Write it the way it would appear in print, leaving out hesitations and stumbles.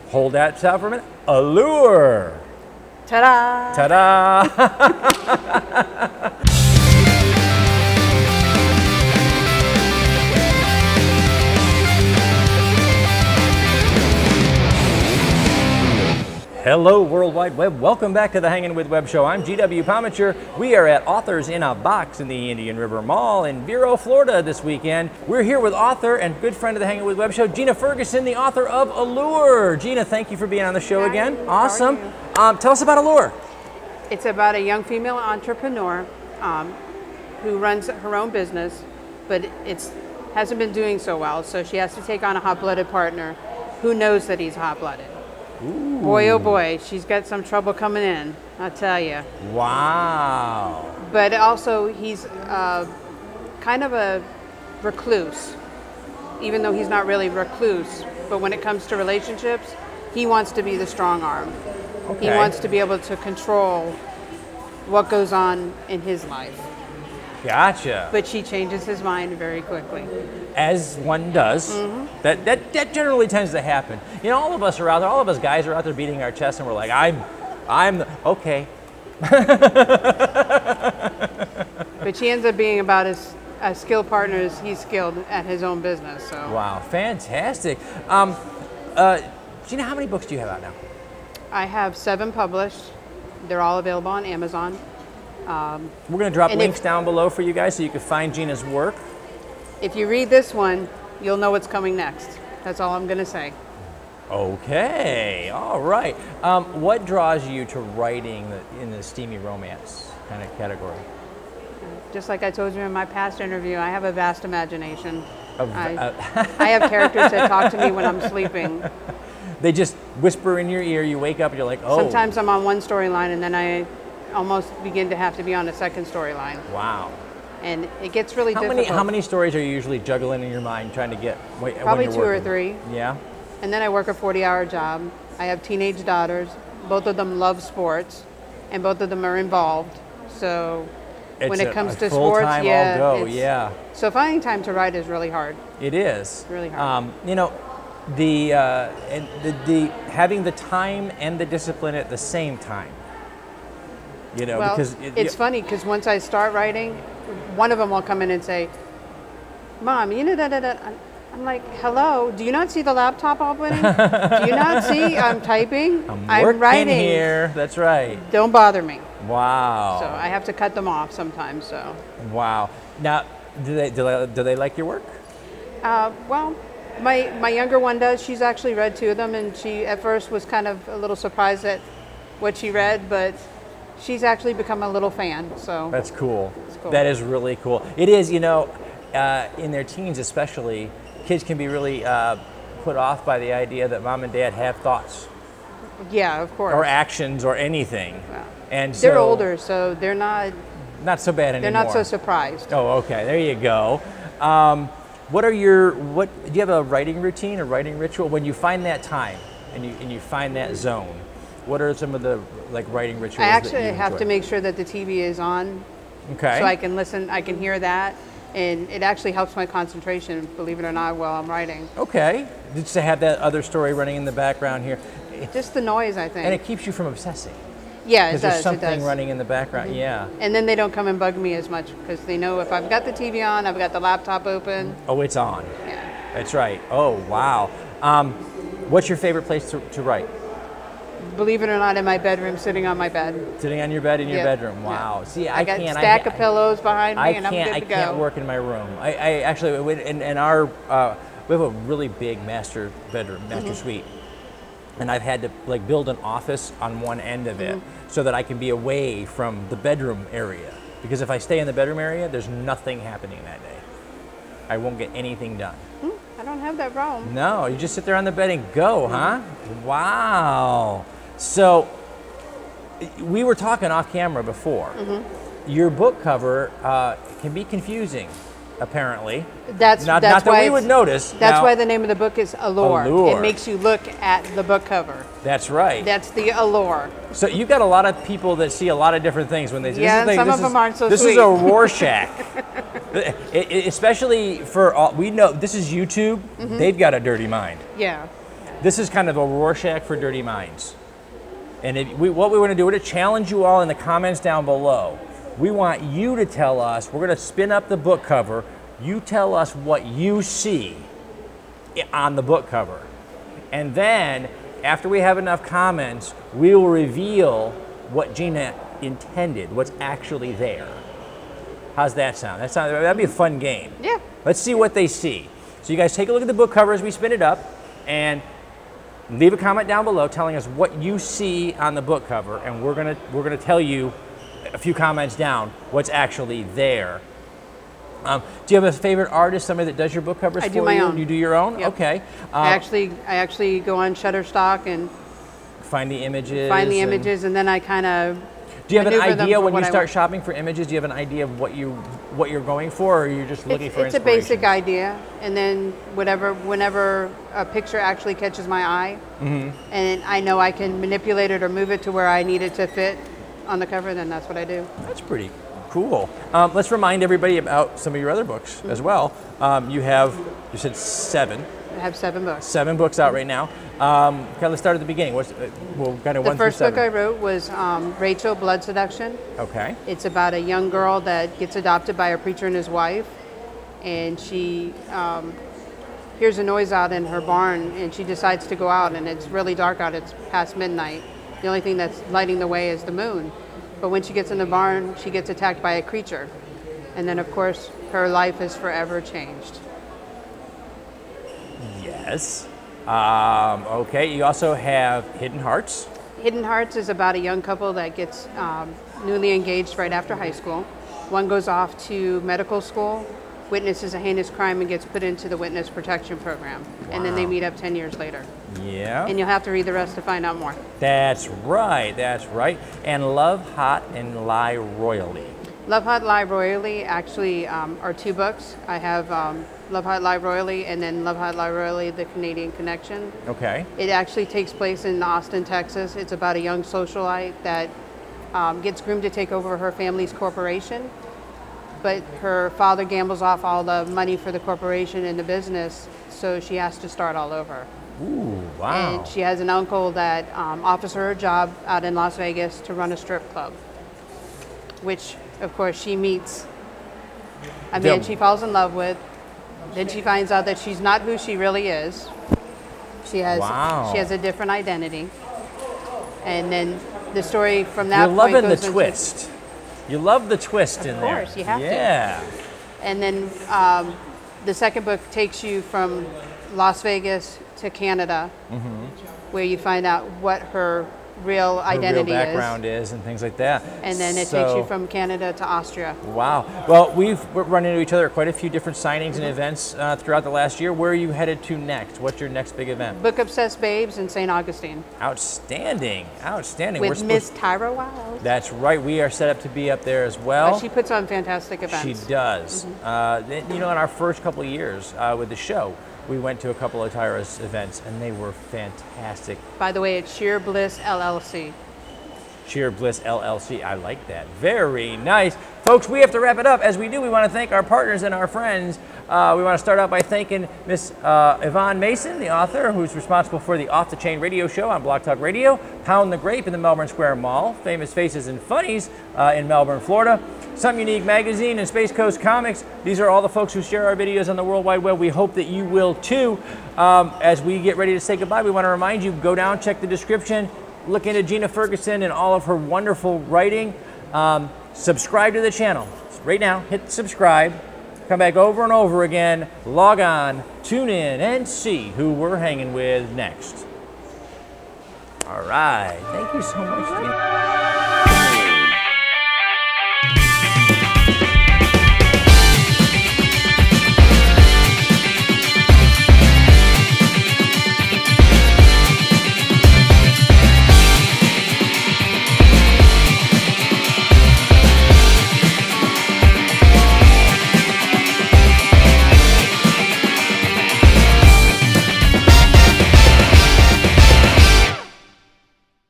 Hold that thought for a minute. Allure. Ta-da! Ta-da! Hello, World Wide Web. Welcome back to the Hangin With Web Show. I'm GW Pomichter. We are at Authors in a Box in the Indian River Mall in Vero, Florida this weekend. We're here with author and good friend of the Hangin With Web Show, Gina Ferguson, the author of Allure. Gina, thank you for being on the show again. Awesome. Tell us about Allure. It's about a young female entrepreneur who runs her own business, but hasn't been doing so well, so she has to take on a hot-blooded partner who knows that he's hot-blooded. Ooh. Boy, oh boy, she's got some trouble coming in, I'll tell you. Wow. But also, he's kind of a recluse, even though he's not really recluse. But when it comes to relationships, he wants to be the strong arm. Okay. He wants to be able to control what goes on in his life. Gotcha. But she changes his mind very quickly. As one does. Mm-hmm. That generally tends to happen. You know, all of us are out there, all of us guys are out there beating our chests and we're like, okay. But she ends up being about as skilled partner as he's skilled at his own business. So. Wow, fantastic. Gina, how many books do you have out now? I have 7 published. They're all available on Amazon. We're going to drop links down below for you guys so you can find Gina's work. If you read this one, you'll know what's coming next. That's all I'm going to say. Okay, all right. What draws you to writing in the steamy romance kind of category? Just like I told you in my past interview, I have a vast imagination. I have characters that talk to me when I'm sleeping. They just whisper in your ear, you wake up and you're like, oh. Sometimes I'm on one storyline and then I almost begin to have to be on a second storyline. Wow. And it gets really difficult. How many stories are you usually juggling in your mind trying to get Probably 2 or 3. Yeah. And then I work a 40-hour job. I have teenage daughters. Both of them love sports, and both of them are involved. So when it comes to sports, yeah. So finding time to write is really hard. It is. Really hard. You know, having the time and the discipline at the same time. You know, well, because it's funny because once I start writing, one of them will come in and say, "Mom, you know da-da-da." I'm like, "Hello, do you not see the laptop opening? Do you not see I'm typing? I'm writing here." That's right. Don't bother me. Wow. So I have to cut them off sometimes. So. Wow. Now, do they like your work? Well, my younger one does. She's actually read 2 of them, and she at first was kind of a little surprised at what she read, but she's actually become a little fan. So that's cool. It's cool. That is really cool. It is. You know, in their teens especially, kids can be really put off by the idea that mom and dad have thoughts. Yeah, of course. Or actions or anything. Wow. And they're older, so they're not so bad anymore. They're not so surprised. Oh, okay. There you go. Do you have a writing routine, a writing ritual? When you find that time and you find that zone, what are some of the writing rituals? I actually that you have enjoy? to make sure that the TV is on. Okay. So I can listen, I can hear that, and it actually helps my concentration, believe it or not, while I'm writing. Okay. Just to have that other story running in the background here. Just the noise, I think. And it keeps you from obsessing. Yeah, it does. Because there's something running in the background, yeah. And then they don't come and bug me as much because they know if I've got the TV on, I've got the laptop open. Oh, it's on. Yeah. That's right. Oh, wow. What's your favorite place to write? Believe it or not, in my bedroom, sitting on my bed. Sitting on your bed in your bedroom. Wow. Yeah. See, I got a stack of pillows behind me, and I'm good to go. I can't work in my room. I actually, in our, we have a really big master bedroom, master suite. And I've had to build an office on one end of it so that I can be away from the bedroom area. Because if I stay in the bedroom area, there's nothing happening that day. I won't get anything done. I don't have that problem. No, you just sit there on the bed and go, huh? Wow. So, we were talking off camera before. Your book cover can be confusing, apparently. That's not that's that why we would notice. That's why the name of the book is Allure. Allure. It makes you look at the book cover. That's right. That's the allure. So you've got a lot of people that see a lot of different things when they see yeah, some of them aren't so this sweet. This is a Rorschach. Especially for all, we know this is YouTube. They've got a dirty mind. Yeah. this is kind of a Rorschach for dirty minds. And what we want to do is to challenge you all in the comments down below. We want you to tell us, we're going to spin up the book cover, you tell us what you see on the book cover. And then, after we have enough comments, we will reveal what Gina intended, what's actually there. How's that sound? That'd be a fun game. Yeah. Let's see what they see. So you guys take a look at the book cover as we spin it up, and leave a comment down below telling us what you see on the book cover, and we're gonna tell you a few comments down what's actually there. Do you have a favorite artist, somebody that does your book covers for you? I do my own. You do your own? Yep. Okay. I actually go on Shutterstock and find the images. And then I kind of. Do you have an idea when you start shopping for images? Do you have an idea of what you're going for, or you're just looking for inspiration? It's a basic idea, and then whenever a picture actually catches my eye, and I know I can manipulate it or move it to where I need it to fit on the cover, then that's what I do. That's pretty cool. Let's remind everybody about some of your other books as well. You said 7. I have 7 books. 7 books out right now. Let's start at the beginning. We'll kind of 1 through 7. The first book I wrote was Rachel, Blood Seduction. Okay. It's about a young girl that gets adopted by a preacher and his wife, and she hears a noise out in her barn, and she decides to go out, and it's really dark out. It's past midnight. The only thing that's lighting the way is the moon. But when she gets in the barn, she gets attacked by a creature. And then, of course, her life is forever changed. Yes. Okay, you also have Hidden Hearts. Hidden Hearts is about a young couple that gets newly engaged right after high school. One goes off to medical school, witnesses a heinous crime, and gets put into the witness protection program. Wow. And then they meet up 10 years later. Yeah. And you'll have to read the rest to find out more. That's right, that's right. And Love Hot and Lie Royally. Love Hot, Lie Royally actually are 2 books. I have Love Hot, Lie Royally, and then Love Hot, Lie Royally, The Canadian Connection. Okay. It actually takes place in Austin, Texas. It's about a young socialite that gets groomed to take over her family's corporation. But her father gambles off all the money for the corporation and the business, so she has to start all over. Ooh, wow. And she has an uncle that offers her a job out in Las Vegas to run a strip club, which, of course, she meets a man she falls in love with. Then she finds out that she's not who she really is. She has a different identity. And then the story from that point goes. You're loving the twist. You love the twist in there. Of course, you have to. Yeah. And then the second book takes you from Las Vegas to Canada, where you find out what her real identity real background is and things like that. And then it takes you from Canada to Austria. Wow. Well, we've run into each other at quite a few different signings and events throughout the last year. Where are you headed to next? What's your next big event? Book Obsessed Babes in St. Augustine. Outstanding. Outstanding. With Miss Tyra Wiles. That's right. We are set up to be up there as well. She puts on fantastic events. She does. You know, in our first couple of years with the show, we went to a couple of Tyra's events, and they were fantastic. By the way, it's Sheer Bliss LLC. Sheer Bliss LLC. I like that. Very nice. Folks, we have to wrap it up. As we do, we want to thank our partners and our friends. We want to start out by thanking Miss Yvonne Mason, the author, who's responsible for the Off the Chain radio show on Blog Talk Radio, Pound the Grape in the Melbourne Square Mall, Famous Faces and Funnies in Melbourne, Florida, Some Unique Magazine, and Space Coast Comics. These are all the folks who share our videos on the World Wide Web. We hope that you will too. As we get ready to say goodbye, we want to remind you, go down, check the description, look into Gina Ferguson and all of her wonderful writing. Subscribe to the channel. Right now, hit subscribe. Come back over and over again. Log on, tune in, and see who we're hanging with next. All right. Thank you so much, Gina.